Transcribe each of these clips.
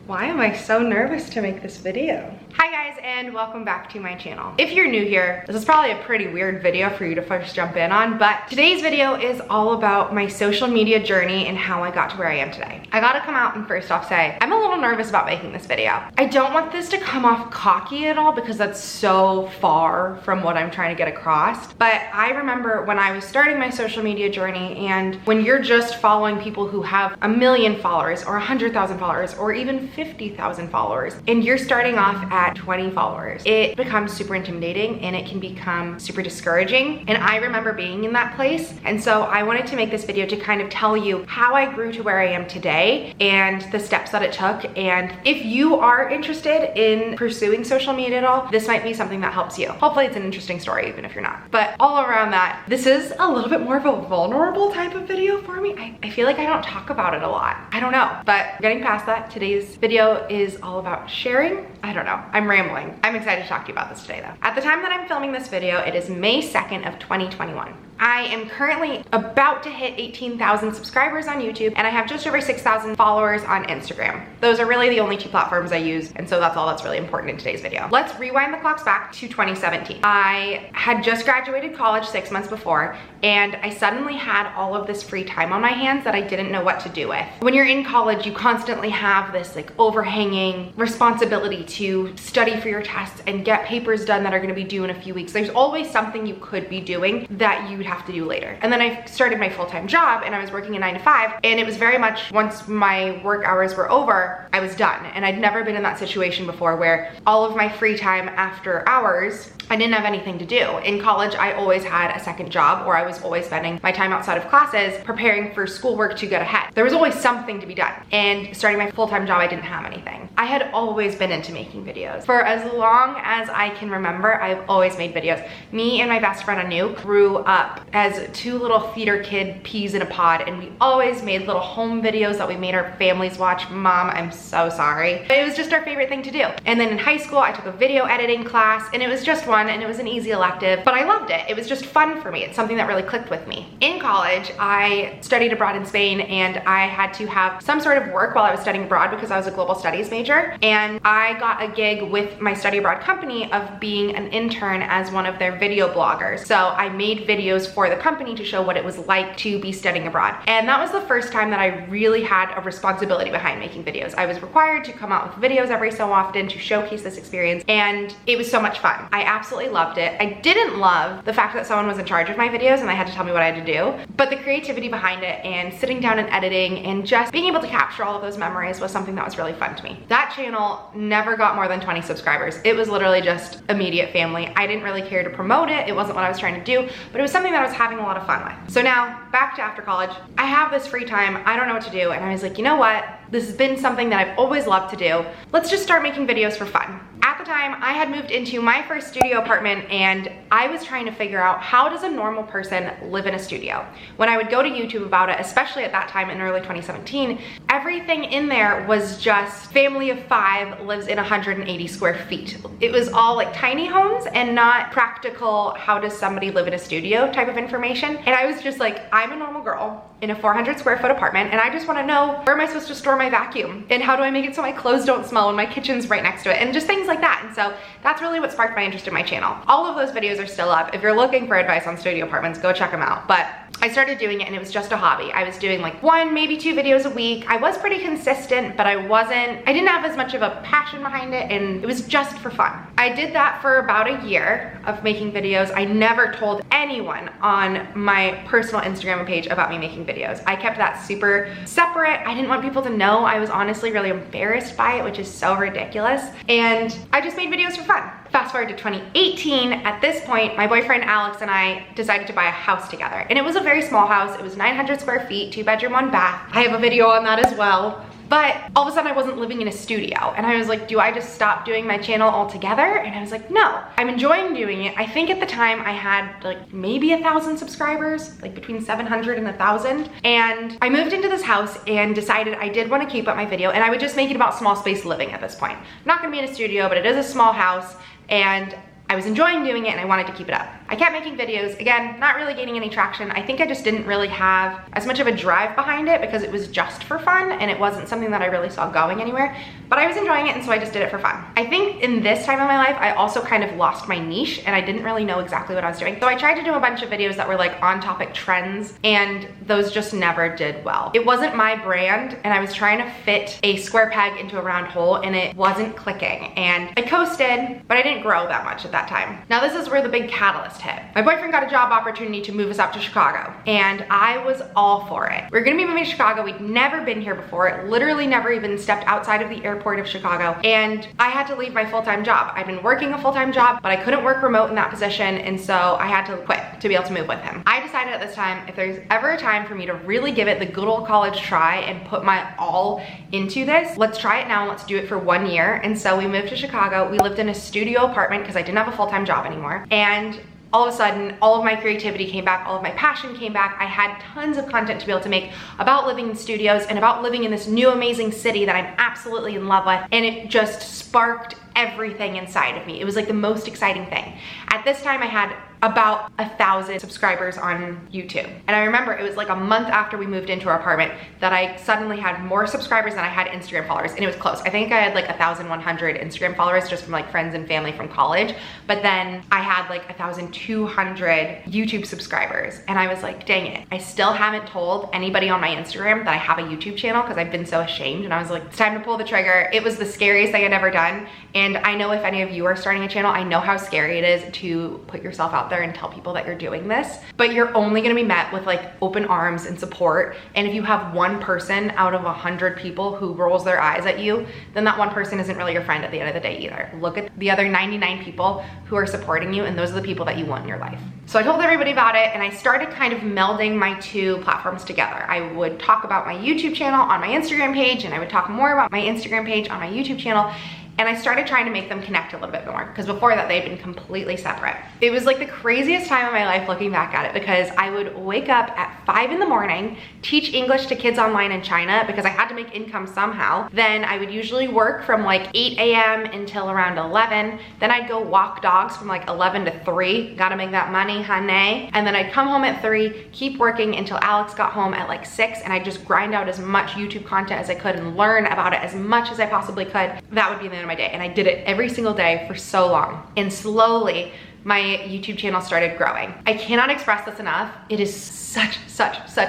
Why am I so nervous to make this video? Hi guys, and welcome back to my channel. If you're new here, this is probably a pretty weird video for you to first jump in on, but today's video is all about my social media journey and how I got to where I am today. I gotta come out and first off say, I'm a little nervous about making this video. I don't want this to come off cocky at all because that's so far from what I'm trying to get across. But I remember when I was starting my social media journey, and when you're just following people who have 1 million followers or 100,000 followers or even 50,000 followers, and you're starting off at 20 followers, it becomes super intimidating and it can become super discouraging. And I remember being in that place. And so I wanted to make this video to kind of tell you how I grew to where I am today and the steps that it took. And if you are interested in pursuing social media at all, this might be something that helps you. Hopefully it's an interesting story, even if you're not. But all around that, this is a little bit more of a vulnerable type of video for me. I feel like I don't talk about it a lot. I don't know, but getting past that, today's video is all about sharing. I don't know, I'm rambling. I'm excited to talk to you about this today though. At the time that I'm filming this video, it is May 2nd of 2021. I am currently about to hit 18,000 subscribers on YouTube, and I have just over 6,000 followers on Instagram. Those are really the only two platforms I use, and so that's all that's really important in today's video. Let's rewind the clocks back to 2017. I had just graduated college 6 months before, and I suddenly had all of this free time on my hands that I didn't know what to do with. When you're in college, you constantly have this like overhanging responsibility to study for your tests and get papers done that are gonna be due in a few weeks. There's always something you could be doing that you would have to do later. And then I started my full-time job and I was working a 9 to 5, and it was very much once my work hours were over, I was done. And I'd never been in that situation before where all of my free time after hours, I didn't have anything to do. In college, I always had a second job, or I was always spending my time outside of classes preparing for schoolwork to get ahead. There was always something to be done. And starting my full-time job, I didn't have anything. I had always been into making videos. For as long as I can remember, I've always made videos. Me and my best friend Anu grew up as two little theater kid peas in a pod, and we always made little home videos that we made our families watch. Mom, I'm so sorry. It was just our favorite thing to do. And then in high school, I took a video editing class, and it was just one, and it was an easy elective, but I loved it. It was just fun for me. It's something that really clicked with me. In college, I studied abroad in Spain, and I had to have some sort of work while I was studying abroad because I was a global studies major, and I got a gig with my study abroad company of being an intern as one of their video bloggers. So I made videos for the company to show what it was like to be studying abroad. And that was the first time that I really had a responsibility behind making videos. I was required to come out with videos every so often to showcase this experience, and it was so much fun. I absolutely loved it. I didn't love the fact that someone was in charge of my videos and they had to tell me what I had to do, but the creativity behind it and sitting down and editing and just being able to capture all of those memories was something that was really fun to me. That channel never got more than 20 subscribers. It was literally just immediate family. I didn't really care to promote it. It wasn't what I was trying to do, but it was something that I was having a lot of fun with. So now back to after college, I have this free time. I don't know what to do. And I was like, you know what? This has been something that I've always loved to do. Let's just start making videos for fun. At the time, I had moved into my first studio apartment, and I was trying to figure out, how does a normal person live in a studio? When I would go to YouTube about it, especially at that time in early 2017, everything in there was just family of 5 lives in 180 square feet. It was all like tiny homes and not practical, how does somebody live in a studio type of information. And I was just like, I'm a normal girl in a 400 square foot apartment, and I just want to know, where am I supposed to store my vacuum? And how do I make it so my clothes don't smell when my kitchen's right next to it? And just things like that. And so that's really what sparked my interest in my channel. All of those videos are still up. If you're looking for advice on studio apartments, go check them out. But I started doing it, and it was just a hobby. I was doing like 1, maybe 2 videos a week. I was pretty consistent, but I didn't have as much of a passion behind it, and it was just for fun. I did that for about a year of making videos. I never told anyone on my personal Instagram page about me making videos. I kept that super separate. I didn't want people to know. I was honestly really embarrassed by it, which is so ridiculous. And I just made videos for fun. Fast forward to 2018, at this point, my boyfriend Alex and I decided to buy a house together. And it was a very small house. It was 900 square feet, 2 bedroom, 1 bath. I have a video on that as well. But all of a sudden I wasn't living in a studio, and I was like, do I just stop doing my channel altogether? And I was like, no, I'm enjoying doing it. I think at the time I had like maybe 1,000 subscribers, like between 700 and 1,000. And I moved into this house and decided I did want to keep up my video, and I would just make it about small space living at this point. I'm not gonna be in a studio, but it is a small house, and I was enjoying doing it and I wanted to keep it up. I kept making videos, again, not really gaining any traction. I think I just didn't really have as much of a drive behind it because it was just for fun and it wasn't something that I really saw going anywhere, but I was enjoying it and so I just did it for fun. I think in this time of my life, I also kind of lost my niche and I didn't really know exactly what I was doing. So I tried to do a bunch of videos that were like on topic trends and those just never did well. It wasn't my brand and I was trying to fit a square peg into a round hole and it wasn't clicking and I coasted, but I didn't grow that much at that time. Now this is where the big catalyst hit. My boyfriend got a job opportunity to move us up to Chicago and I was all for it. We're gonna be moving to Chicago. We'd never been here before, literally never even stepped outside of the airport of Chicago, and I had to leave my full-time job. I'd been working a full-time job, but I couldn't work remote in that position, and so I had to quit to be able to move with him. I decided at this time, if there's ever a time for me to really give it the good old college try and put my all into this, let's try it now and let's do it for 1 year. And so we moved to Chicago. We lived in a studio apartment because I didn't have a full-time job anymore. And all of a sudden, all of my creativity came back, all of my passion came back. I had tons of content to be able to make about living in studios and about living in this new amazing city that I'm absolutely in love with. And it just sparked everything inside of me. It was like the most exciting thing. At this time, I had about 1,000 subscribers on YouTube. And I remember it was like a month after we moved into our apartment that I suddenly had more subscribers than I had Instagram followers, and it was close. I think I had like 1,100 Instagram followers just from like friends and family from college, but then I had like 1,200 YouTube subscribers, and I was like, dang it, I still haven't told anybody on my Instagram that I have a YouTube channel because I've been so ashamed, and I was like, it's time to pull the trigger. It was the scariest thing I'd ever done, and I know if any of you are starting a channel, I know how scary it is to put yourself out there and tell people that you're doing this, but you're only gonna be met with like open arms and support. And if you have one person out of 100 people who rolls their eyes at you, then that one person isn't really your friend at the end of the day either. Look at the other 99 people who are supporting you, and those are the people that you want in your life. So I told everybody about it, and I started kind of melding my two platforms together. I would talk about my YouTube channel on my Instagram page, and I would talk more about my Instagram page on my YouTube channel. And I started trying to make them connect a little bit more because before that they'd been completely separate. It was like the craziest time of my life looking back at it because I would wake up at 5 in the morning, teach English to kids online in China because I had to make income somehow. Then I would usually work from like 8 a.m. until around 11. Then I'd go walk dogs from like 11 to 3. Gotta make that money, honey. And then I'd come home at 3, keep working until Alex got home at like 6, and I'd just grind out as much YouTube content as I could and learn about it as much as I possibly could. That would be the end of my day, and I did it every single day for so long. And slowly my YouTube channel started growing. I cannot express this enough. It is such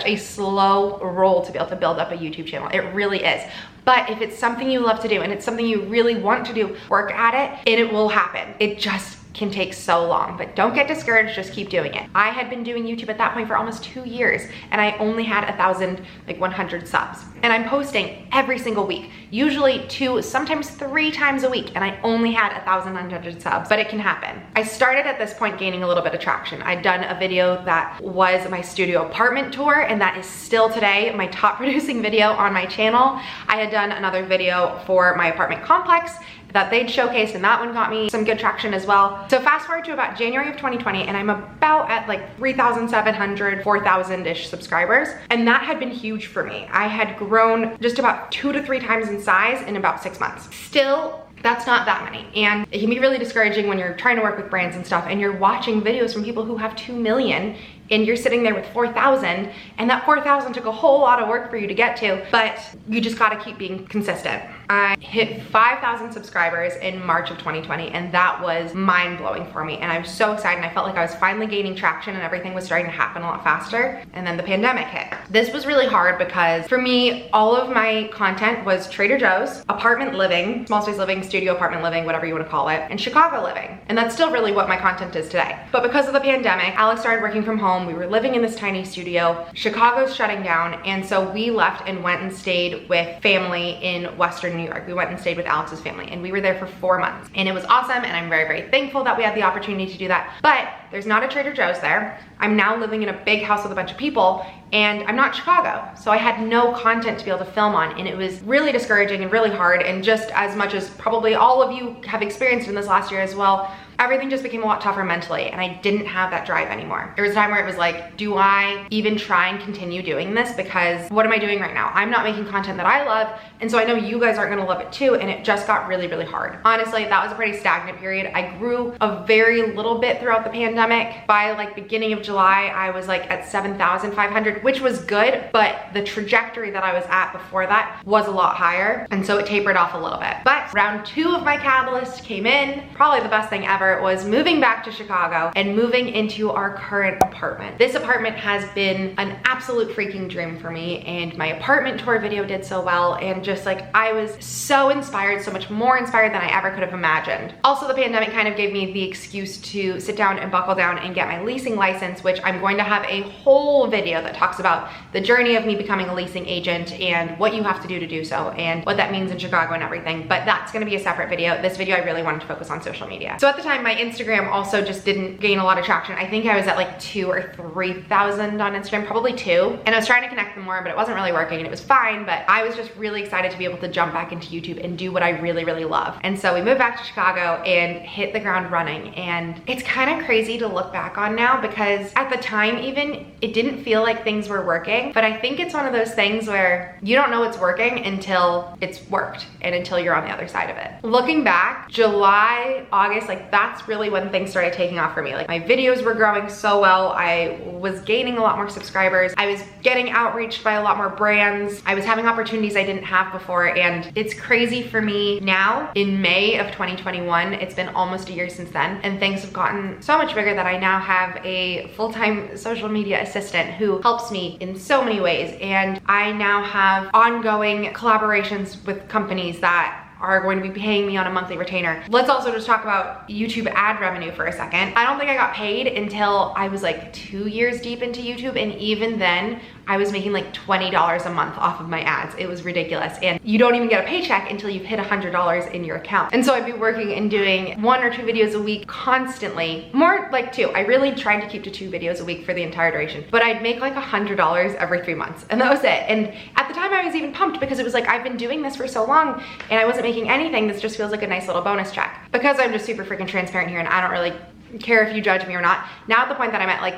a slow roll to be able to build up a YouTube channel. It really is. But if it's something you love to do and it's something you really want to do, work at it and it will happen. It just can take so long, but don't get discouraged, just keep doing it. I had been doing YouTube at that point for almost 2 years and I only had 1,100 subs. And I'm posting every single week, usually 2, sometimes 3 times a week, and I only had 1,100 subs, but it can happen. I started at this point gaining a little bit of traction. I'd done a video that was my studio apartment tour, and that is still today my top producing video on my channel. I had done another video for my apartment complex that they'd showcased, and that one got me some good traction as well. So fast forward to about January of 2020, and I'm about at like 3,700, 4,000-ish subscribers, and that had been huge for me. I had grown just about 2 to 3 times in size in about 6 months. Still, that's not that many, and it can be really discouraging when you're trying to work with brands and stuff and you're watching videos from people who have 2 million and you're sitting there with 4,000, and that 4,000 took a whole lot of work for you to get to, but you just gotta keep being consistent. I hit 5,000 subscribers in March of 2020, and that was mind-blowing for me, and I was so excited, and I felt like I was finally gaining traction and everything was starting to happen a lot faster, and then the pandemic hit. This was really hard because for me, all of my content was Trader Joe's, apartment living, small space living, studio apartment living, whatever you wanna call it, and Chicago living, and that's still really what my content is today. But because of the pandemic, Alex started working from home. We were living in this tiny studio. Chicago's shutting down, and so we left and went and stayed with family in Western New York. We went and stayed with Alex's family, and we were there for 4 months, and it was awesome, and I'm very, very thankful that we had the opportunity to do that. But there's not a Trader Joe's there. I'm now living in a big house with a bunch of people, and I'm not in Chicago, so I had no content to be able to film on, and it was really discouraging and really hard, and just as much as probably all of you have experienced in this last year as well, everything just became a lot tougher mentally, and I didn't have that drive anymore. There was a time where it was like, do I even try and continue doing this? Because what am I doing right now? I'm not making content that I love, and so I know you guys aren't gonna love it too, and it just got really, really hard. Honestly, that was a pretty stagnant period. I grew a very little bit throughout the pandemic. By like beginning of July, I was like at 7,500, which was good, but the trajectory that I was at before that was a lot higher, and so it tapered off a little bit. But round 2 of my catalyst came in. Probably the best thing ever was moving back to Chicago and moving into our current apartment. This apartment has been an absolute freaking dream for me, and my apartment tour video did so well, and just like I was so inspired, so much more inspired than I ever could have imagined. Also, the pandemic kind of gave me the excuse to sit down and buckle down and get my leasing license, which I'm going to have a whole video that talks about the journey of me becoming a leasing agent and what you have to do so, and what that means in Chicago and everything, but that's gonna be a separate video. This video I really wanted to focus on social media. So at the time, my Instagram also just didn't gain a lot of traction. I think I was at like 2,000 or 3,000 on Instagram, probably 2, and I was trying to connect them more, but it wasn't really working, and it was fine, but I was just really excited to be able to jump back into YouTube and do what I really, really love. And so we moved back to Chicago and hit the ground running, and it's kind of crazy to look back on now, because at the time even, it didn't feel like things were working, but I think it's one of those things where you don't know it's working until it's worked and until you're on the other side of it. Looking back, July, August, like that's really when things started taking off for me. Like my videos were growing so well. I was gaining a lot more subscribers. I was getting outreached by a lot more brands. I was having opportunities I didn't have before, and it's crazy for me now in May of 2021. It's been almost a year since then, and things have gotten so much bigger that I now have a full-time social media assistant who helps me in so many ways, and I now have ongoing collaborations with companies that are going to be paying me on a monthly retainer. Let's also just talk about YouTube ad revenue for a second. I don't think I got paid until I was like 2 years deep into YouTube, and even then I was making like $20 a month off of my ads. It was ridiculous, and you don't even get a paycheck until you've hit $100 in your account. And so I'd be working and doing 1 or 2 videos a week constantly, more like 2. I really tried to keep to 2 videos a week for the entire duration, but I'd make like $100 every 3 months, and that was it. And at the time I was even pumped, because it was like, I've been doing this for so long and I wasn't making anything. This just feels like a nice little bonus check. Because I'm just super freaking transparent here, and I don't really care if you judge me or not. Now at the point that I'm at like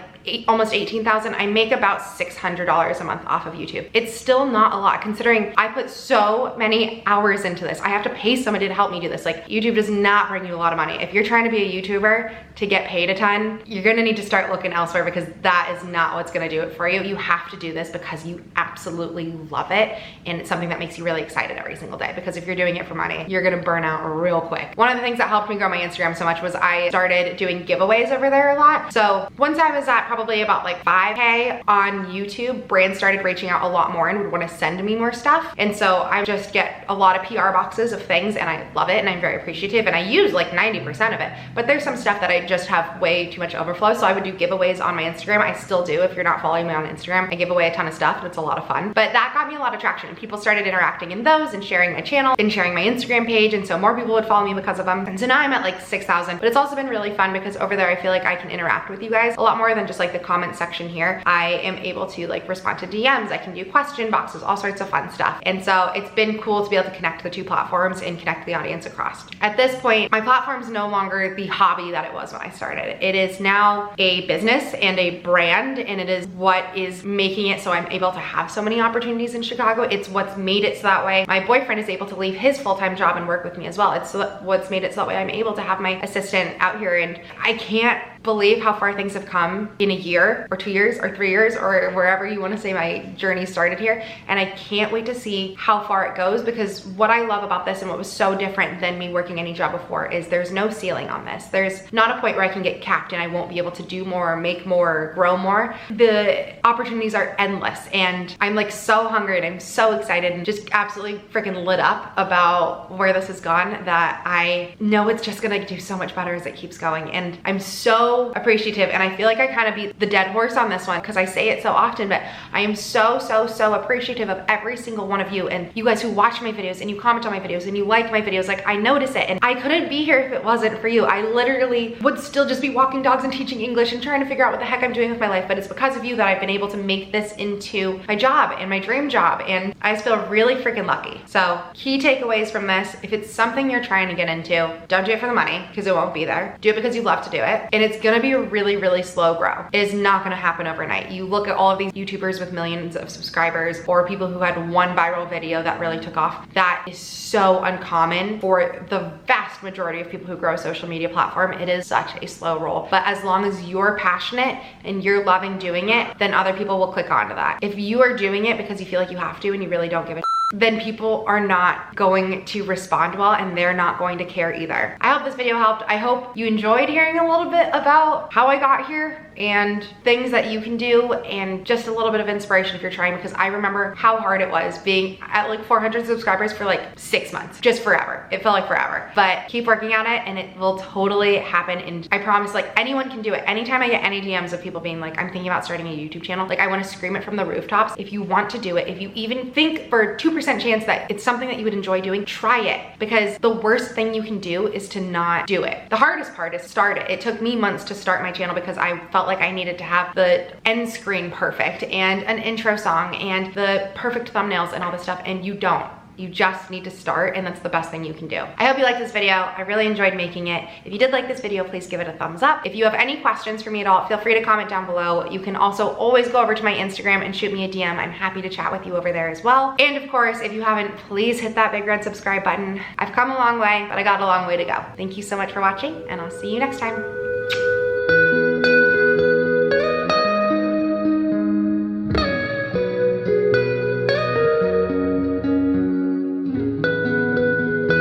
almost 18,000, I make about $600 a month off of YouTube. It's still not a lot, considering I put so many hours into this. I have to pay somebody to help me do this. Like, YouTube does not bring you a lot of money. If you're trying to be a YouTuber to get paid a ton, you're gonna need to start looking elsewhere, because that is not what's gonna do it for you. You have to do this because you absolutely love it, and it's something that makes you really excited every single day, because if you're doing it for money, you're gonna burn out real quick. One of the things that helped me grow my Instagram so much was I started doing giveaways over there a lot. So once I was at probably about like 5K on YouTube, brands started reaching out a lot more and would want to send me more stuff. And so I just get a lot of PR boxes of things, and I love it, and I'm very appreciative, and I use like 90% of it. But there's some stuff that I just have way too much overflow, so I would do giveaways on my Instagram. I still do. If you're not following me on Instagram, I give away a ton of stuff, and it's a lot of fun. But that got me a lot of traction, and people started interacting in those and sharing my channel and sharing my Instagram page, and so more people would follow me because of them. And so now I'm at like 6,000, but it's also been really fun because over there I feel like I can interact with you guys a lot more than just like the comment section here. I am able to like respond to DMs, I can do question boxes, all sorts of fun stuff. And so it's been cool to be able to connect the 2 platforms and connect the audience across. At this point, my platform is no longer the hobby that it was when I started. It is now a business and a brand, and it is what is making it so I'm able to have so many opportunities in Chicago. It's what's made it so that way my boyfriend is able to leave his full-time job and work with me as well. It's what's made it so that way I'm able to have my assistant out here, and I can't believe how far things have come in a year or 2 years or 3 years or wherever you want to say my journey started here. And I can't wait to see how far it goes, because what I love about this and what was so different than me working any job before is there's no ceiling on this. There's not a point where I can get capped and I won't be able to do more or make more or grow more. The opportunities are endless, and I'm like so hungry, and I'm so excited and just absolutely freaking lit up about where this has gone, that I know it's just gonna do so much better as it keeps going. And I'm so so appreciative, and I feel like I kind of beat the dead horse on this one because I say it so often, but I am so appreciative of every single one of you, and you guys who watch my videos and you comment on my videos and you like my videos. Like, I notice it, and I couldn't be here if it wasn't for you. I literally would still just be walking dogs and teaching English and trying to figure out what the heck I'm doing with my life, but it's because of you that I've been able to make this into my job and my dream job, and I just feel really freaking lucky. So key takeaways from this: if it's something you're trying to get into, don't do it for the money because it won't be there. Do it because you love to do it, and it's gonna be a really slow grow. It is not gonna happen overnight. You look at all of these YouTubers with millions of subscribers, or people who had one viral video that really took off. That is so uncommon for the vast majority of people who grow a social media platform. It is such a slow roll, but as long as you're passionate and you're loving doing it, then other people will click onto that. If you are doing it because you feel like you have to and you really don't give a then people are not going to respond well, and they're not going to care either. I hope this video helped. I hope you enjoyed hearing a little bit about how I got here and things that you can do, and just a little bit of inspiration if you're trying, because I remember how hard it was being at like 400 subscribers for like 6 months, just forever. It felt like forever, but keep working at it and it will totally happen. And I promise, like, anyone can do it. Anytime I get any DMs of people being like, I'm thinking about starting a YouTube channel, like, I want to scream it from the rooftops. If you want to do it, if you even think for 2% chance that it's something that you would enjoy doing, try it, because the worst thing you can do is to not do it. The hardest part is start it. It took me months to start my channel because I felt like I needed to have the end screen perfect and an intro song and the perfect thumbnails and all this stuff, and you don't. You just need to start, and that's the best thing you can do. I hope you liked this video. I really enjoyed making it. If you did like this video, please give it a thumbs up. If you have any questions for me at all, feel free to comment down below. You can also always go over to my Instagram and shoot me a DM. I'm happy to chat with you over there as well. And of course, if you haven't, please hit that big red subscribe button. I've come a long way, but I got a long way to go. Thank you so much for watching, and I'll see you next time.